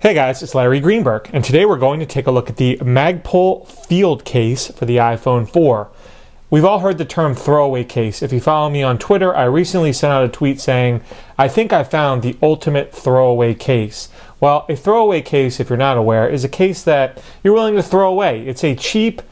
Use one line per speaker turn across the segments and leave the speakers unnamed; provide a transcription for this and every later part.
Hey guys, it's Larry Greenberg, and today we're going to take a look at the Magpul Field Case for the iPhone 4. We've all heard the term throwaway case. If you follow me on Twitter, I recently sent out a tweet saying, I think I found the ultimate throwaway case. Well, a throwaway case, if you're not aware, is a case that you're willing to throw away. It's a cheap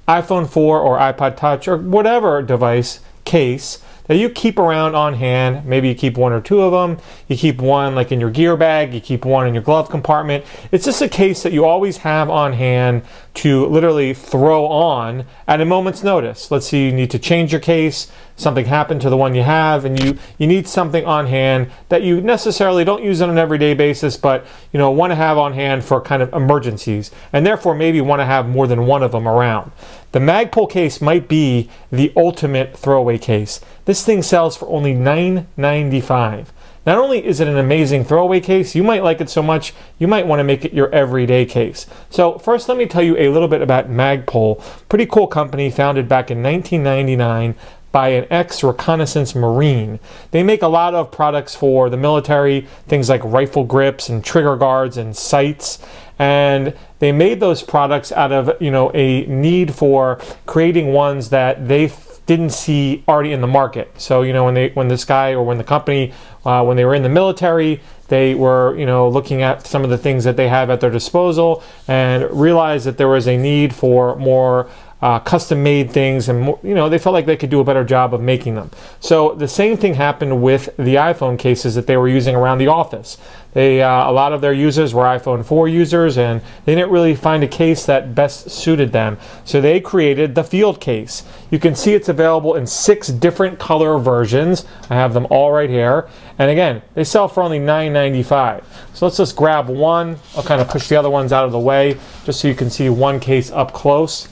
iPhone 4 or iPod Touch or whatever device case that you keep around on hand. Maybe you keep one or two of them. You keep one like in your gear bag. You keep one in your glove compartment. It's just a case that you always have on hand to literally throw on at a moment's notice. Let's say you need to change your case, something happened to the one you have, and you need something on hand that you necessarily don't use on an everyday basis, but want to have on hand for kind of emergencies, and therefore maybe want to have more than one of them around. The Magpul case might be the ultimate throwaway case. This thing sells for only $9.95. Not only is it an amazing throwaway case, you might like it so much, you might want to make it your everyday case. So first, let me tell you a little bit about Magpul. Pretty cool company, founded back in 1999 by an ex-reconnaissance Marine. They make a lot of products for the military, things like rifle grips and trigger guards and sights. And they made those products out of a need for creating ones that they didn't see already in the market. So when this guy or when the company when they were in the military, they were looking at some of the things that they have at their disposal and realized that there was a need for more custom-made things, and they felt like they could do a better job of making them. So the same thing happened with the iPhone cases that they were using around the office. A lot of their users were iPhone 4 users, and they didn't really find a case that best suited them. So they created the Field Case. You can see it's available in 6 different color versions. I have them all right here. And again, they sell for only $9.95. So let's just grab one. I'll kind of push the other ones out of the way just so you can see one case up close.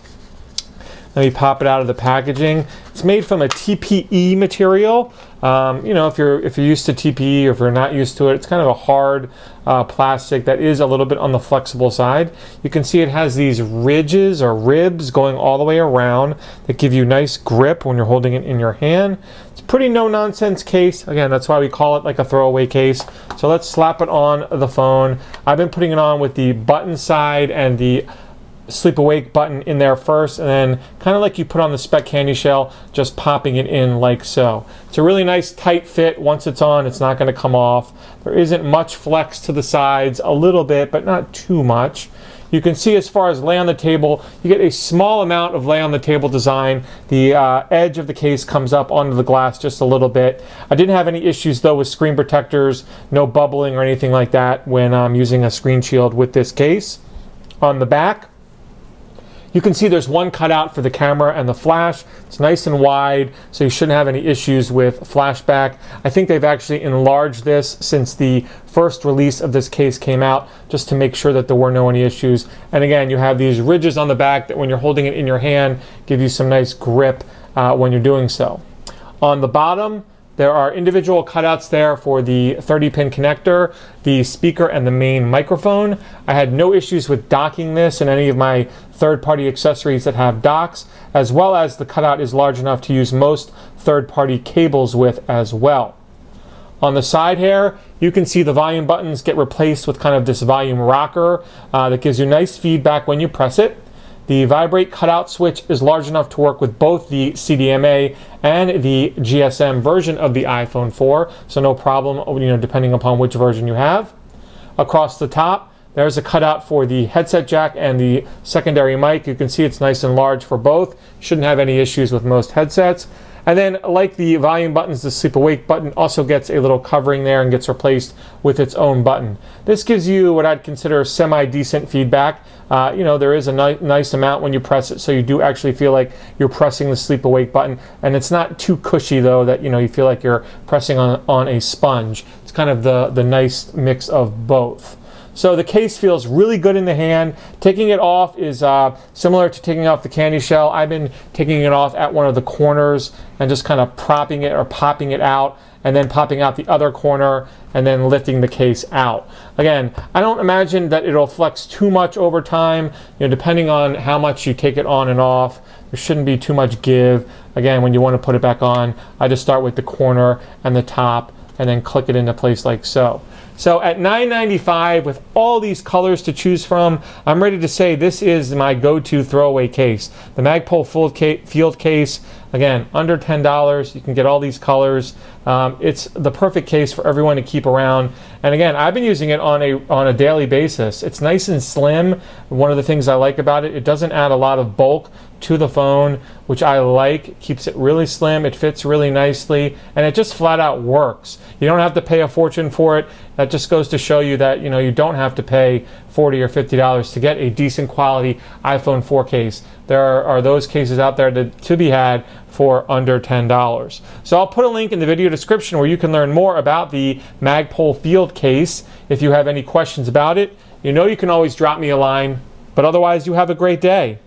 Let me pop it out of the packaging. It's made from a TPE material. If you're used to TPE, or if you're not used to it, it's kind of a hard plastic that is a little bit on the flexible side. You can see it has these ridges or ribs going all the way around that give you nice grip when you're holding it in your hand. It's a pretty no-nonsense case. Again, that's why we call it like a throwaway case. So let's slap it on the phone. I've been putting it on with the button side and the sleep awake button in there first, and then kind of like you put on the spec candy shell, just popping it in like so. It's a really nice tight fit. Once it's on, it's not going to come off. There isn't much flex to the sides, a little bit, but not too much. You can see as far as lay on the table, you get a small amount of lay on the table design. The edge of the case comes up onto the glass just a little bit. I didn't have any issues though with screen protectors, no bubbling or anything like that when I'm using a screen shield with this case. On the back, you can see there's one cutout for the camera and the flash. It's nice and wide, so you shouldn't have any issues with flashback. I think they've actually enlarged this since the first release of this case came out, just to make sure that there were no any issues. And again, you have these ridges on the back that when you're holding it in your hand, give you some nice grip when you're doing so. On the bottom, there are individual cutouts there for the 30-pin connector, the speaker, and the main microphone. I had no issues with docking this and any of my third-party accessories that have docks, as well as the cutout is large enough to use most third-party cables with as well. On the side here, you can see the volume buttons get replaced with kind of this volume rocker that gives you nice feedback when you press it. The vibrate cutout switch is large enough to work with both the CDMA and the GSM version of the iPhone 4, so no problem, depending upon which version you have. Across the top, there's a cutout for the headset jack and the secondary mic. You can see it's nice and large for both. Shouldn't have any issues with most headsets. And then, like the volume buttons, the sleep awake button also gets a little covering there and gets replaced with its own button. This gives you what I'd consider semi-decent feedback. There is a nice amount when you press it, so you do actually feel like you're pressing the sleep awake button. And it's not too cushy though that you feel like you're pressing on a sponge. It's kind of the nice mix of both. So the case feels really good in the hand. Taking it off is similar to taking off the candy shell. I've been taking it off at one of the corners and just kind of propping it or popping it out, and then popping out the other corner and then lifting the case out. Again, I don't imagine that it'll flex too much over time. Depending on how much you take it on and off, there shouldn't be too much give. Again, when you want to put it back on, I just start with the corner and the top, and then click it into place like so. So at $9.95 with all these colors to choose from, I'm ready to say this is my go-to throwaway case. The Magpul Field Case, again, under $10. You can get all these colors. It's the perfect case for everyone to keep around. And again, I've been using it on a daily basis. It's nice and slim. One of the things I like about it, it doesn't add a lot of bulk to the phone, which I like. It keeps it really slim, it fits really nicely, and it just flat out works. You don't have to pay a fortune for it. That just goes to show you that you don't have to pay $40 or $50 to get a decent quality iPhone 4 case. There are those cases out there to be had for under $10. So I'll put a link in the video description where you can learn more about the Magpul Field Case. If you have any questions about it, you can always drop me a line. But otherwise, you have a great day.